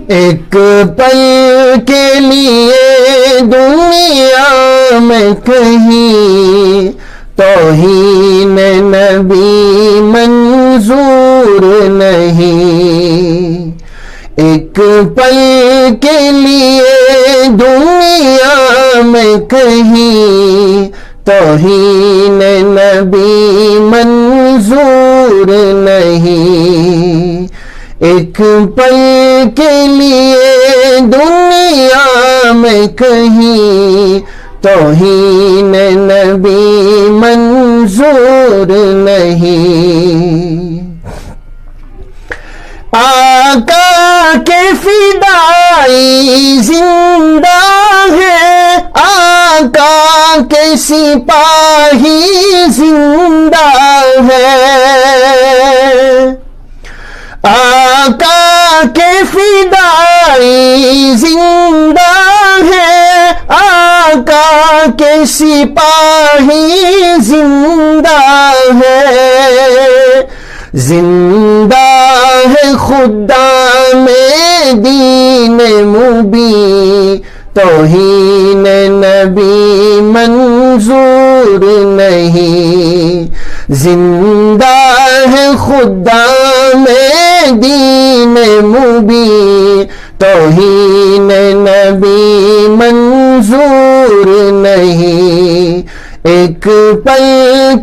ایک پل کے لیے دنیا میں کہیں توہین نبی منظور نہیں، ایک پل کے لیے دنیا میں کہیں توہین نبی منظور نہیں، ایک پل کے لیے دنیا میں کہیں توہین نبی منظور نہیں۔ آقا کے فدائی زندہ ہے، آقا کے سپاہی زندہ ہے، آقا کے فدائی زندہ ہے، آقا کے سپاہی زندہ ہے، زندہ ہے خدام دین مبین، توہین نبی منظور نہیں، زندہ ہے خدام دین مبین، توہین نبی منظور نہیں، ایک پل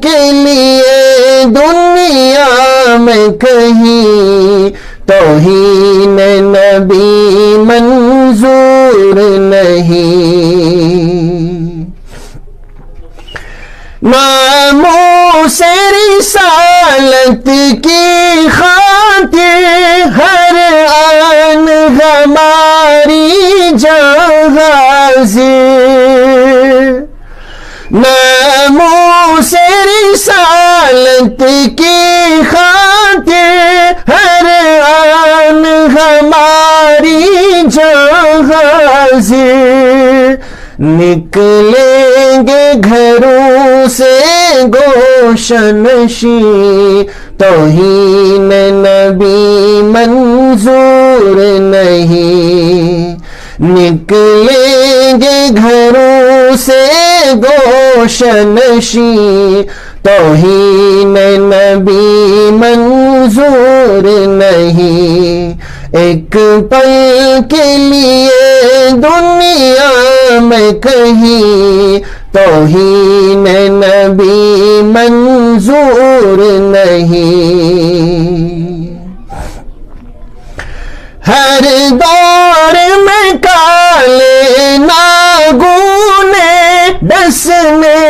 کے لیے دنیا میں کہیں توہین نبی منظور نہیں۔ ناموس رسالت کی خاطر ہر آن ہماری جان حاضر، ناموس رسالت کی خاطر ہر آن ہماری جان حاضر، نکلیں گے گھروں سے گوش نشیں، توہین نبی منظور نہیں، نکلیں گے گھروں سے گوش نشیں، توہین نبی منظور نہیں، ایک پل کے لیے دنیا میں کہیں توہین نبی منظور نہیں۔ ہر دور میں کالے ناگونے ڈسنے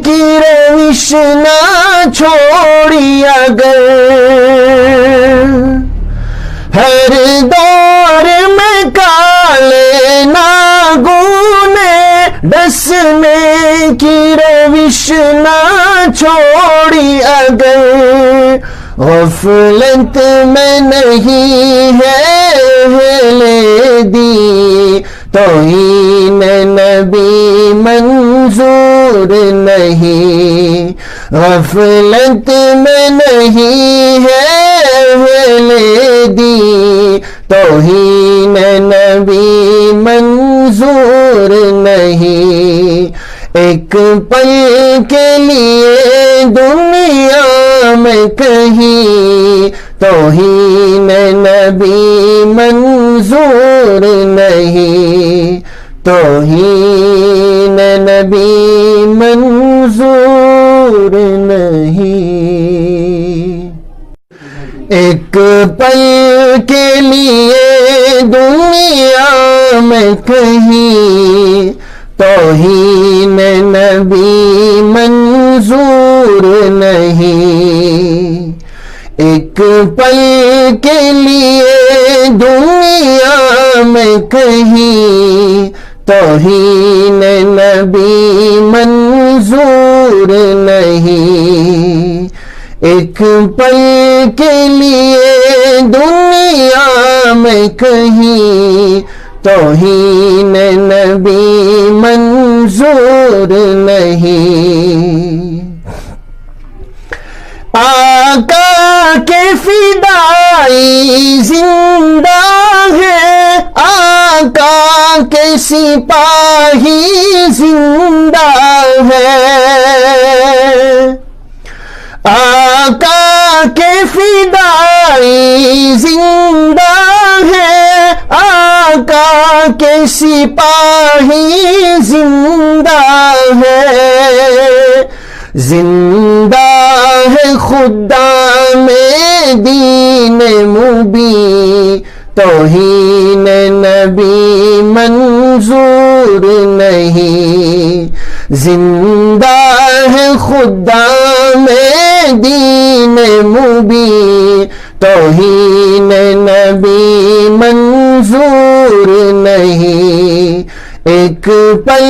کی روش نہ چھوڑی اگر، ہر دور میں کالے ناگونے ڈسنے کی روش نہ چھوڑی اگر، غفلت میں نہیں ہے لے دی، توہین نبی منظور نہیں، غفلت میں نہیں ہے لے دی، توہین نبی منظور نہیں، ایک پل کے لیے دنیا میں کہیں توہین نبی منظور نہیں، توہین نبی منظور نہیں، ایک پل کے لیے دنیا میں کہیں توہین نبی منظور نہیں، ایک پل کے لیے دنیا میں کہیں توہین نبی منظور نہیں، ایک پل کے لیے دنیا میں کہیں توہین نبی منظور نہیں، آقا کے فدائی زندہ ہے، کے سپاہی زندہ ہے، آقا کے فدائی زندہ ہے، آقا کے سپاہی زندہ ہے، زندہ ہے خدام دین مبین، توہین نبی منظور نہیں، زندہ ہے خدام دین مبین، توہین نبی منظور نہیں، ایک پل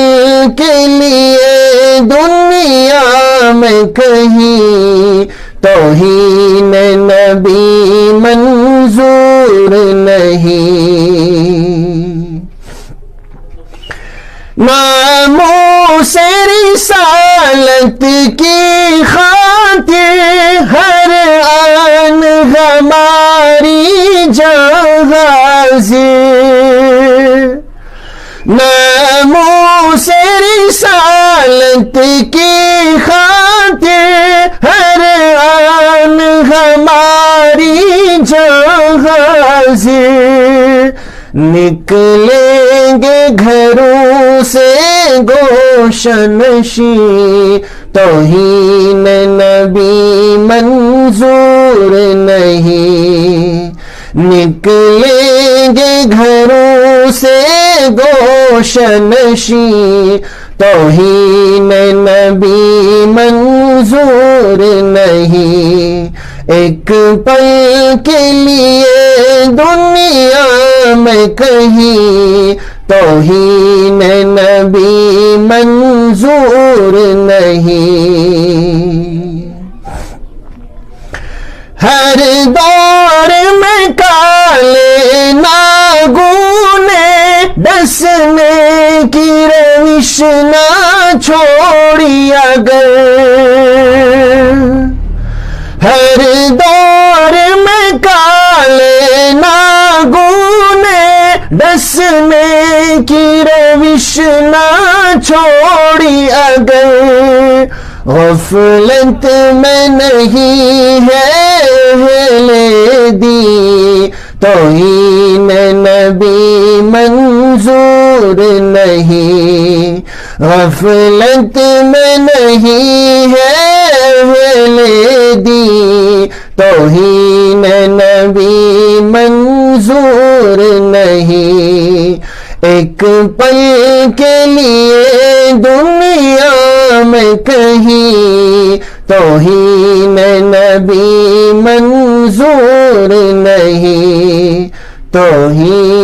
کے لیے دنیا میں کہیں توہین نبی منظور نہیں، ناموس رسالت کی خاطر ہر آن ہماری جان حاضر، ناموس رسالت کی خاطر ہر آن ہماری جان حاضر، نکلیں گے گھروں سے گوشہ نشیں، توہین نبی منظور نہیں، نکلیں گے گھروں سے گوشہ نشیں، توہین نبی منظور نہیں، ایک پل کے لیے دنیا میں کہیں توہین نبی منظور نہیں، ہر دور میں کالے ناگونے ڈسنے کی روش نہ چھوڑی اگر، ہر دور میں کالے ناگونے ڈسنے کی روش نہ چھوڑی اگر، غفلت میں نہیں ہے ہلے دی، توہین نبی منظور نہیں، غفلت میں نہیں ہے ہلے دی، توہین نبی منظور نہیں، ایک پل کے لیے دنیا میں کہیں توہین نبی منظور نہیں، توہین